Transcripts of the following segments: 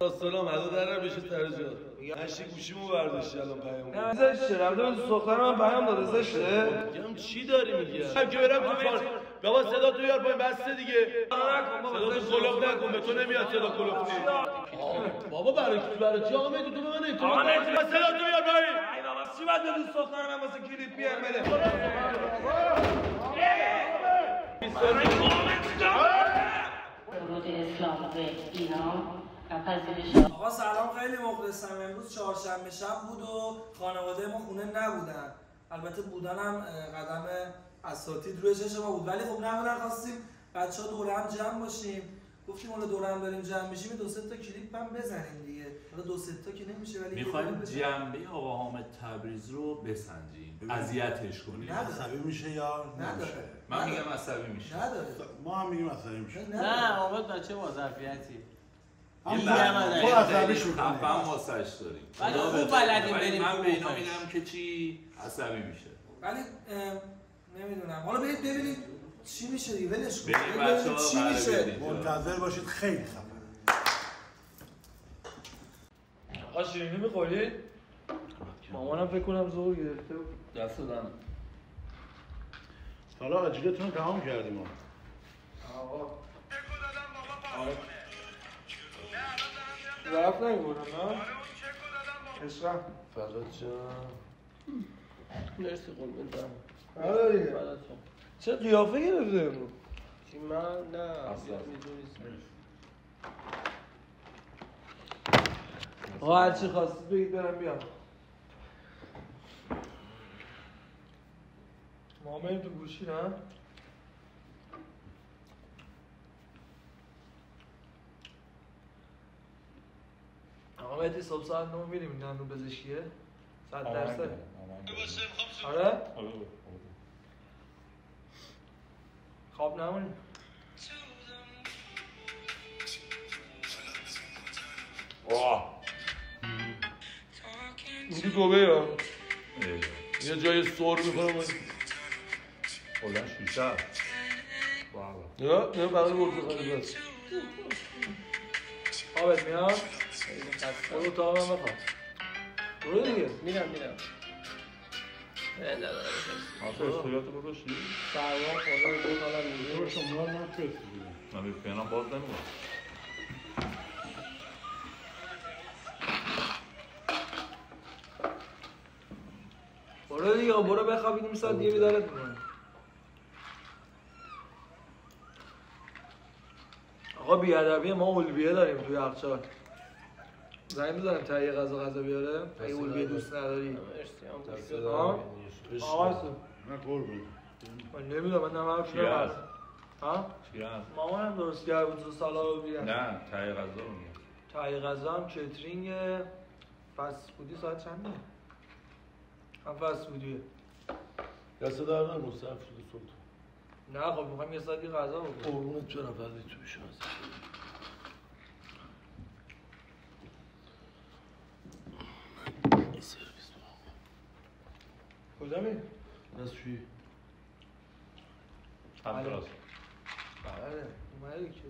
سلام عدو در بشه ترجمه میگم هشت گوشیمو برداشتی الان پیام نه زشته رفته به دختر من پیام داده زشته میگم چی داری میگی هم که برم تو کار بابا صدا تو بیار پایین بسته دیگه صدا تو کلوف نکن به تو نمیاد صدا کلوف بابا برای چی آقا میدی تو به من اعتماد صدا تو بیار پایین ای بابا چی باید به دوست دختر من واسه کلیپ پی ام بده درود اسلام به ایران و پذیرش. آقا سلام، خیلی مخلصم. امروز چهارشنبه شب بود و خانواده ما خونه نبودن. البته بودن هم قدم اساتید روی چشم ما بود، ولی خب نبودن. خواستیم بچه‌ها دوره هم جمع باشیم. گفتیم حالا دوره هم داریم جمع میشیم دو سه تا کلیپ هم بزنیم دیگه. حالا دو سه تا که نمیشه، ولی میخوایم جنبه آقا حامد تبریز رو بسنجیم، اذیتش کنیم. عصبی میشه یا نمیشه؟ من میگم عصبی میشه. نداره. ما هم میگیم عصبی میشه. نه حامد بچه با ظرفیتی. تو عصبیش میکنی. خفن واسش داریم. ولی خوب بلدیم بریم. من به اینا میگم که چی عصبی میشه. ولی نمیدونم. حالا برید ببینید چی میشه دیگه. ولش کن. بریم بچه‌ها چی میشه. منتظر باشید، خیلی خفن. آقا شیرینی میخورید؟ مامانم فکر کنم زور گرفته بود. دست دادن. حالا آجیلتون رو تمام کردیم ما. آقا ظرف نمیبونم نه؟ عشقم فقط جان مرسی قربون دارم. آره دیگه. فقط چه قیافه گرفته امروز؟ چی من نه اصلا میدونیست. آقا هرچی خواستید بگید برم بیام. ما بریم تو گوشی نه؟ آقا باید صبح ساعت 9 میریم دندون پزشکیه؟ 100%. آره؟ خواب نمونیم. این تو یا؟ یه جای سور میکنم بلند شیشه. نه بقیل برتقالی بس خوابت میاد؟ برو اتاق من بخواب. برو دیگه. میرم مسئولیت بکشی؟ سرما خدا دو سالم میگه برو شما رو نفرستیدیم. من بیپینم باز نمیدونم. برو دیگه. برو بخواب. این ساعت دیگه بیدارت میکنه. آقا بیادبی ما اولویه داریم توی یخچال. زنگ بزنیم تهیه غذا بیاره. اگه اولویه دوست نداری. مرسی هم آقا نه قربون. من نمیدونم. من نمارم شده هست. ها؟ چی هست؟ مامانم درست کرد بود 2 سالا رو بیرن. نه تایی غذا رو میگم. تهیه غذا هم کیترینگ فست فودی. ساعت چنده؟ هم فست فودیه. دست در نه مصرف شده صبح نه خب میخوایم یه ساعتی غذا بکنیم. قربونت چرا فردی توی شما سرویس کجا میری؟ دستشویی هم درست. بله اومده که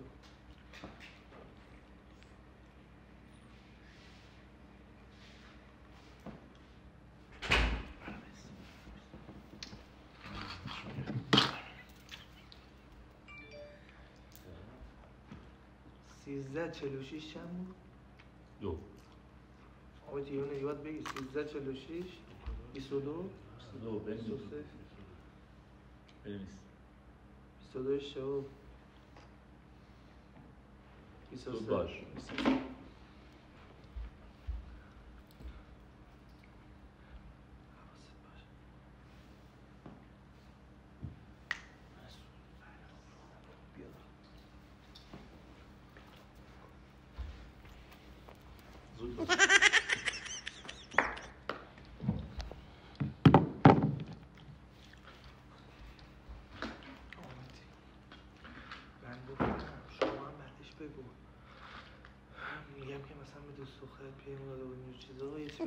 13:46 چند بود؟ 2 آقا تیرون ایواد بگی 13:46 22 2 بنویس. 22 شو 23 باش. زود باش. بگو. میگم که مثلا به دوست دخترت پیام داده بود اینجور چیزا یه چیزی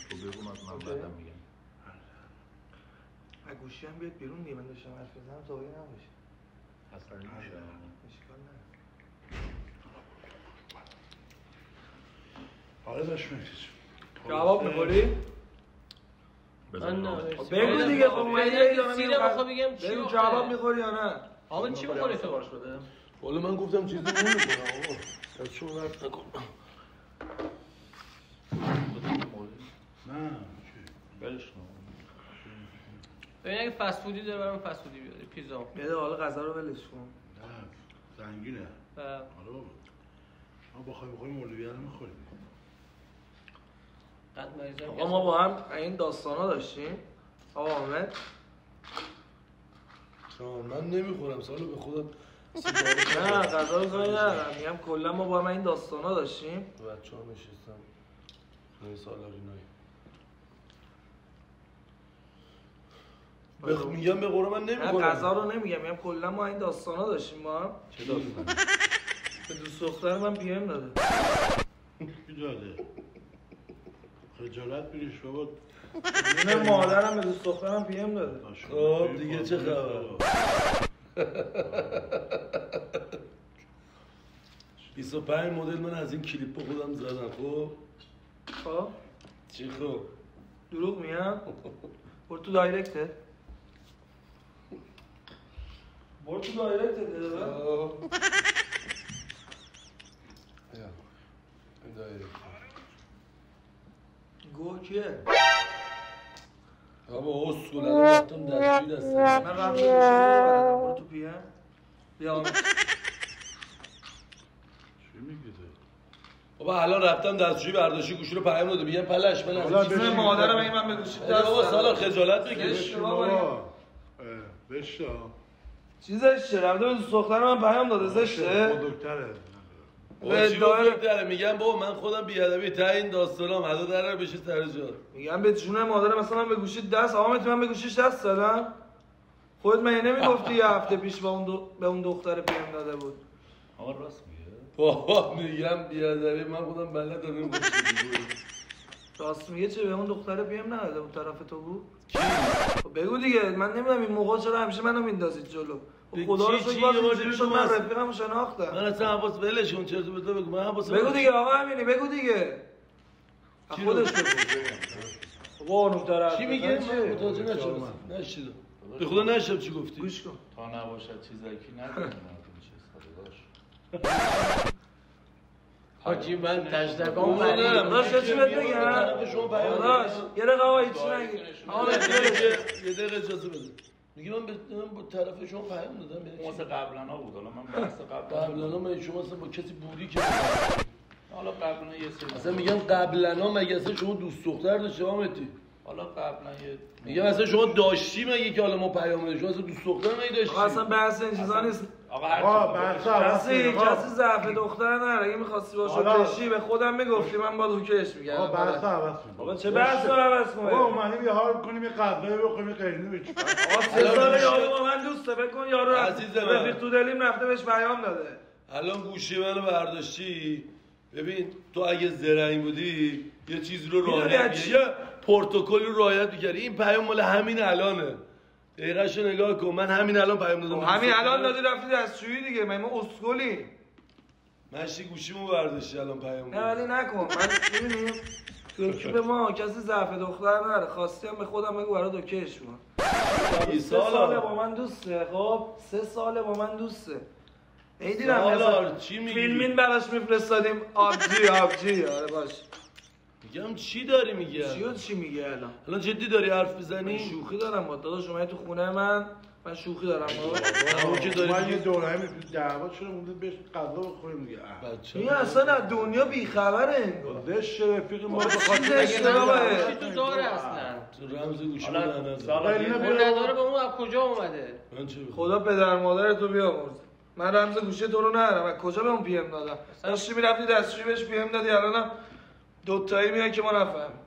تو بگو من بعدم میگم. گوشی هم بیاد بیرون دیگه. من داشتم حرف می‌زدم زاویه نباشه. اصلا نمیشه. اشکال نداره. آره داشت میکشم. کباب میخوری؟ من نه بگو دیگه خب من سیره بخواه بگم چی بگو کباب میخوری یا نه؟ آقا چی بخوری تو؟ والا من گفتم چیزی نمیخورم آقا. از شما رفت نکن. نه برش کن. ببین اگه فست فودی داره برام فست فودی بیاری پیزا. بده حالا غذا رو ولش کن. نه زنگینه. آره بابا. ما بخوای بخوریم اولویه رو میخوریم. آقا ما با هم این داستانا داشتیم. آقا حامد من نمیخورم سالو به خودم نه غذا رو کاری ندارم میگم کلا ما با هم این داستانا داشتیم. بچه‌ها نشستم خونه سالارینایی میگم به قرآن من نمیخورم. نه غذا رو نمیگم میگم کلا ما این داستانا داشتیم با هم. چه داستان؟ به دوست دختر من پی ام داده. کی داده؟ خجالت بگیش بابا. من مادرم به دوست دخترم پی ام داده. خب دیگه چه خبر؟ 25 مدل من از این کلیپ خودم زدم. خب خب چی خب؟ دروغ میگم؟ برو تو دایرکته. برو تو دایرکته داره. این دایره گو کیه؟ بابا اسکول الان رفتم دستشوی دستم. من رفتم گوشی رو برو تو پی ام. بیا چی میگی تو؟ بابا الان رفتم دستشوی برداشتی گوشی رو پیام داده میگم پلش من حالا از بشین. من مادرم این من به گوشی دست بابا دادم. سالا خجالت بگیر. زشت بابا. بشتا. چیزش چه؟ رفته به دوست دختر من پیام داده زشته؟ با دکتره. بابا چی بزرگ داره میگم بابا من خودم بیادبی تا این داستانام ادا در بشه سر جا. میگم به جون مادرم مثلا من به گوشی دست آقا من به گوشیش دست دادم. خودت من نمیگفتی یه هفته پیش به اون دختر پی ام داده بود. آقا راست میگه. بابا میگم بیادبی من خودم بلدم نمیگم. راست میگه چه به اون دختر پی ام نداده اون طرف تو بود؟ کی؟ بگو دیگه من نمیدونم این موقع چرا همیشه منو میندازید جلو. خدا رو شکر باز اینجوری شد من رفیقمو شناختم. من اصلا حواس ولش کن چرت و پرت بگو من حواس بگو دیگه آقا همینی بگو دیگه. خودش بگو. بابا اون طرف چی میگه چه؟ متوجه نشدم. نشیدم. به خدا نشدم چی گفتی؟ گوش کن. تا نباشد چیزکی ندارم داشت. حاجی من تجدگان بابا نه داشت چی بهت بگم؟ داداش یه دقیقه آقا هیچی نگید. آقا یه دقیقه اجازه بده. میگه من با طرف شما پیام دادم یعنی واسه قبلا بود حالا من بحث قبلا من شما اصلا با کسی بودی که حالا قبلا یه سری اصلا میگم قبلا مگه اصلا شما دوست دختر داشتی آمدی؟ حالا قبلا یه میگم اصلا شما داشتی مگه که حالا ما پیام دادیم شما اصلا دوست دختر نمیداشتی؟ آقا اصلا بحث این چیزا نیست. آقا کسی ضعف دختر نداره. اگه می‌خواستی باشو کشی به خودم میگفتی من با دوکش میگم. آقا بحث عوض کن. آقا چه بحث رو عوض کنه؟ آقا اومدیم یه حال کنیم یه قضایی بخوریم یه قیرینی بچیم. آقا 3 ساله یارو با من دوسته بکن یارو عزیز من. رفیق تو دلیم رفته بهش پیام داده. الان گوشی منو برداشتی ببین تو اگه زرنگ بودی یه چیز رو رعایت یه پروتکل رو رعایت می‌کردی. این پیام مال همین الانه. دقیقه‌شو نگاه کن من همین الان پیام دادم. همین الان دادی رفتی دستشویی دیگه ما اسکلی. مشتی گوشیمو برداشتی الان پیام نه ولی نکن. من می‌بینی تو به ما کسی ضعف دختر نداره. خواستی هم به خودم بگو برای دوکش ما. 3 ساله با من دوسته. خب 3 ساله با من دوسته. میدونم مثلا چی میگی؟ فیلمین براش میفرستادیم آبجی آره باش. میگم چی داری میگی؟ چی میگه الان جدی داری حرف بزنی؟ شوخی دارم با داداش اومدی تو خونه من شوخی دارم با که داری یه دورهمی دعوا شده مونده بهش غذا بخوریم دیگه. این اصلا از دنیا بیخبره انگار. دش رفیق ما چیز اشتباهه. تو داره اصلا تو رمز گوشی من اون نداره به اون از کجا اومده؟ خدا پدر مادر تو بیامرزه. من رمز گوشی تو رو ندارم. از کجا به اون پی ام دادم؟ داشتی میرفتی دستشویی بهش پی ام دادی الانم دوتایی میان که ما نفهمیم.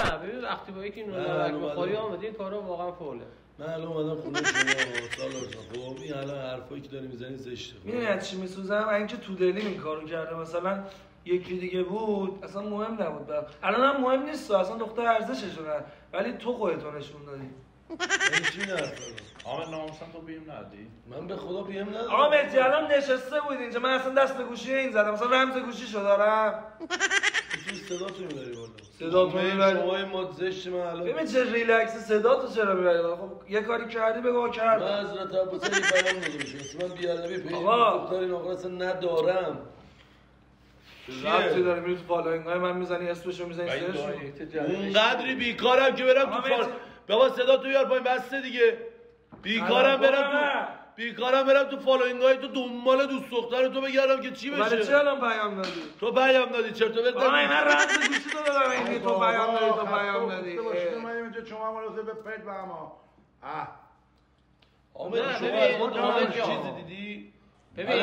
نه ببین وقتی با یکی نون بخوری اومدی این کارا واقعا فوله. من الان اومدم خونه شما سالار خب این الان حرفایی که داری میزنی زشته. میدونی از چی میسوزم؟ اینکه تو دلی این کارو کرده. مثلا یکی دیگه بود اصلا مهم نبود برام. الان هم مهم نیست اصلا دختر ارزشش نداره ولی تو خودت نشون دادی. این چی حرفه؟ آقا ناموسن تو پی ام ندی؟ من به خدا پی ام ندادم. آقا مهدی الان نشسته بود اینجا من اصلا دست به گوشی این زدم مثلا رمز گوشیشو دارم. صدا تو میبری بالا. صدا تو میبری. شمای ما زشت من الان. ببین چه ریلکس صدا تو چرا میبری بالا؟ خب یه کاری کردی بگو کردم. من حضرت عباس علی پیام داده میشه. من بیادبی پیدا دختر این آقا اصلا ندارم. ربطی داره میری تو فالوینگ‌های من میزنی اسمشو میزنی سرش. اونقدری بیکارم که برم تو بابا صدا تو بیار پایین بسته دیگه. بیکارم برم تو فالوینگ‌های تو دنبال دوست دختر تو بگردم که چی بشه. برای چی الان پیام دادی؟ تو پیام دادی چرت و پرت من رمز گوشی تو دادم اینی تو پیام دادی. من اینجا شما مناسب به پک به اما آمد شما از چیزی دیدی؟ ببین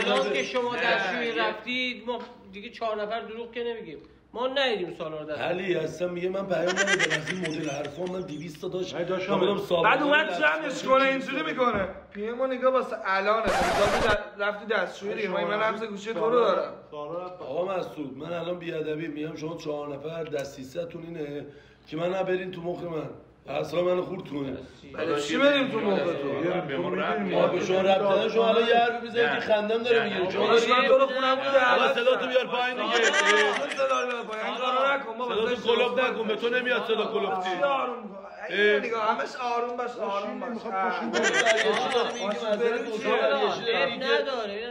الان که شما دستشویی رفتید ما دیگه 4 نفر دروغ که نمیگیم. ما ندیدیم سالار دست. علی هستم میگه من پیام ندادم از این مدل حرفا من 200 تا داشت. بعد اومد جمعش کنه اینجوری میکنه. پی ام نگاه واسه الانه. رفتی دستشویی دیگه من رمز گوشی تو رو دارم. آقا مسعود من الان بیادبی میگم شما 4 نفر دستیستون اینه که من برین تو مخ من. اصلا منو خورد کنه. برای چی بریم تو مخ تو؟ ما به شما ربط نداره شما الان یه حرفی بزنید که خندم داره میگیره. شما داری من تو رو خونم بوده. آقا صدا تو بیار پایین دیگه. صدا بیار پایین. این کارو نکن بابا. صدا تو کلوب نکن به تو نمیاد صدا کلوبتی. این نگاه همش آروم باش آروم باش.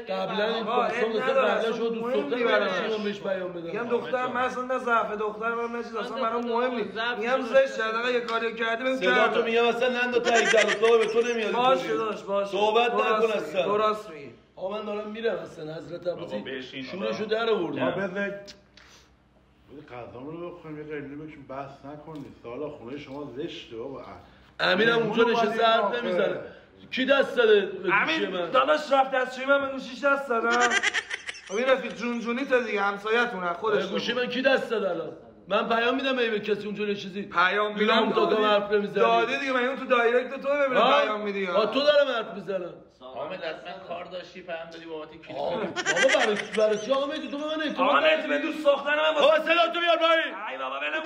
قبلا این کورسون مثلا شما دوست دختر براشون بهش پیام بدم. میگم دختر من اصلا نه ضعف دختر من نشید اصلا برام مهم نیست. میگم زشت آقا یه کاری کردی بگو صدا تو میگم اصلا نندو تایید تو به تو نمیاد. باشه داش باشه. صحبت نکن اصلا. درست میگی. آقا من دارم میرم اصلا حضرت عباسی شورشو در آوردم. قضامون رو بخوریم یه قیملی بکشیم بحث نکنید سالا خونه شما زشته بابا امیرم اونجا نشسته حرف نمیزنه کی دست داده به گوشی من؟ داداش رفت دستشویی من به گوشیش دست دادم. این رفیق جونجونی تا دیگه همسایه‌تونه خودش گوشی من کی دست داد الان؟ من پیام میدم به کسی اونجا چیزی پیام میدم تا حرف نمیزنی دادی دیگه من اون تو دایرکت تو ببینم پیام میدی تو دارم حرف میزنم حامد اصلا کار داشتی پیام دادی بابت کلیپ بابا برای چی حامد تو به من اعتماد آقا نه به دوست دختر من بابا صدا تو بیار پایین ای بابا ولم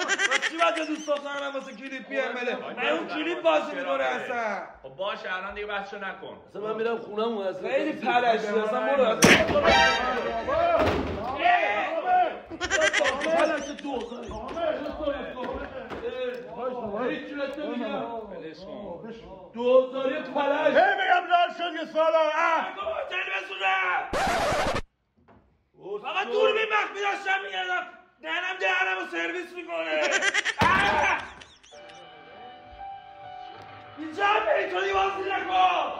چی باید به دوست دختر من واسه کلیپ بیام بده من اون کلیپ بازی میکنه اصلا خب باشه الان دیگه بحثو نکن اصلا من میرم خونم اصلا خیلی پلش اصلا برو دوزاری پلش میگم دار شد یه سالا فقط دور بی مخفی داشتم میگردم دهنم رو سرویس میکنه اینجا هم بری تو دیوازی نکن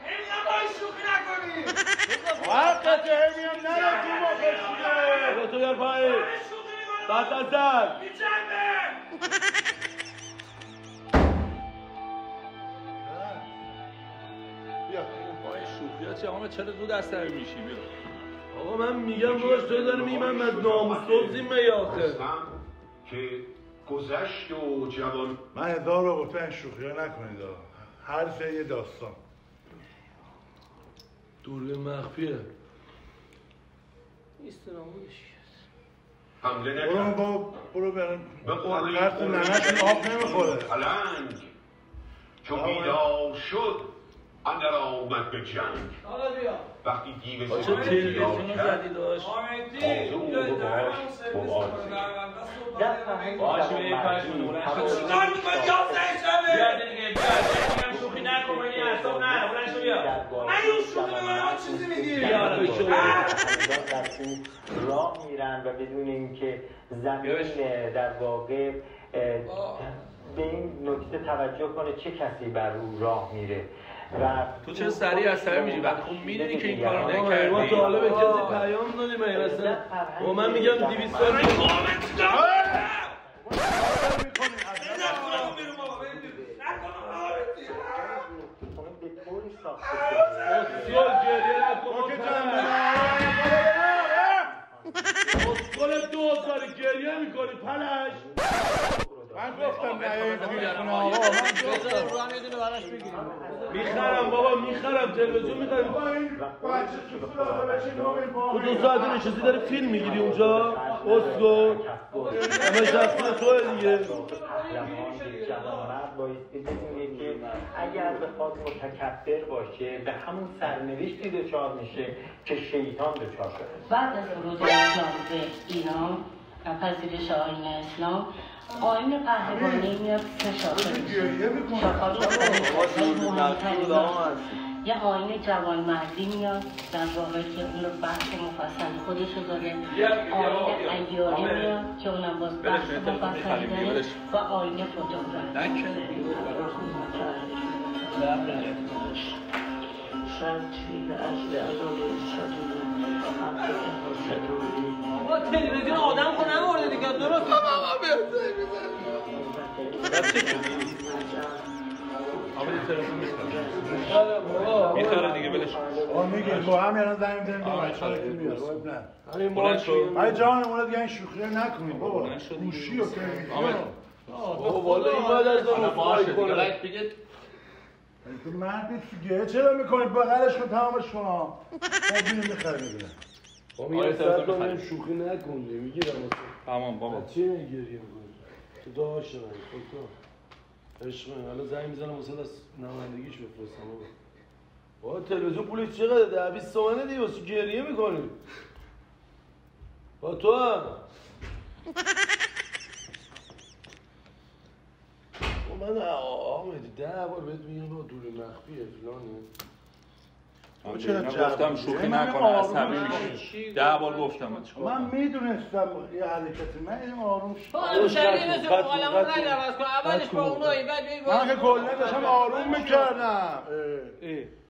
همیگم باید شوخی نکنی حقت همیگم نره تو موقع شده تو بیار پایین بعد اینجا شوخیات چه همه چرا دو دست نمی میشی بیا آقا من میگم باش تو داری میگی من از ناموسوزی میاخه که گذشت و جوان من 1000 رو گفتم این شوخی ها نکنید هر سه یه داستان دور مخفیه حمله برو نکرد برو برم به قرلی قرص ننش آب نمیخوره پلنگ چون بیدار شد اندر آمد به جنگ وقتی دیو چه تلویزیون زدی داشت باشه به پاش نمونه چیکار می‌کنی جام زنگ بیا دیگه بیا شوخی نکن من اعصاب نه بلند شو بیا من اون شوخی می‌کنم چیزی میگی راه میرن و بدون اینکه زمین در واقع به این نکته توجه کنه چه کسی بر او راه میره و تو چه سریع از سر میشی وقتی خب میدونی که این کارو نکردی ما تا حالا به کسی پیام دادیم اصلا و من میگم 200 تا گریه میکنی پلش من گفتم نه خونه آقا میخرم بابا میخرم تلویزیون میخرم تو 2 ساعت نشستی داری فیلم میگیری اونجا اسکو همه شخصی توه دیگه جوانمرد بایستی بدونید که اگر بخواد متکبر باشه به همون سرنوشتی دچار میشه که شیطان دچار شده. بعد از ورود اسلام به ایران و پذیرش آیین اسلام، آیین قهرمانی میاد 3 شاخه میشه. یه آیین جوانمردی میاد در واقع که اون رو بحث مفصل خودش رو داره. آیین ایاری میاد که اونم باز بحث مفصلی داره و آیین فوتوگرافی. با تلویزیون آدم خود نمورده دیگه درست میخوره دیگه بلش میگه تو هم یعنی زنگ میزنیم دیگه بچه‌ها که میاد ای جان اونا دیگه این شوخی نکنید بابا گوشی و بابا والا این باید از اون باشه دیگه رایت بگید تو مرد دیگه چرا میکنید بغلش کن تمامش کن خب اینو میخره میگیره با میگه سر کنیم شوخی نکنی میگیرم تمام بابا چی میگیری میکنی تو داشته من خودتا عشق من حالا زنگ میزنم واسه از نمایندگیش بفرستم بابا تلویزیون پولش چقدره 10-20 تومنه دیگه واسه گریه میکنی با تو هم من آمدی 10 بار بهت میگم با دور مخفیه فلانه چرا گفتم شوخی نکنه عصبی میشی 10 بار گفتم من میدونستم یه حرکتی من این آروم شد با شریف مثل قلمون نگرد کن اولش با اونایی بعد من که کلا داشتم آروم میکردم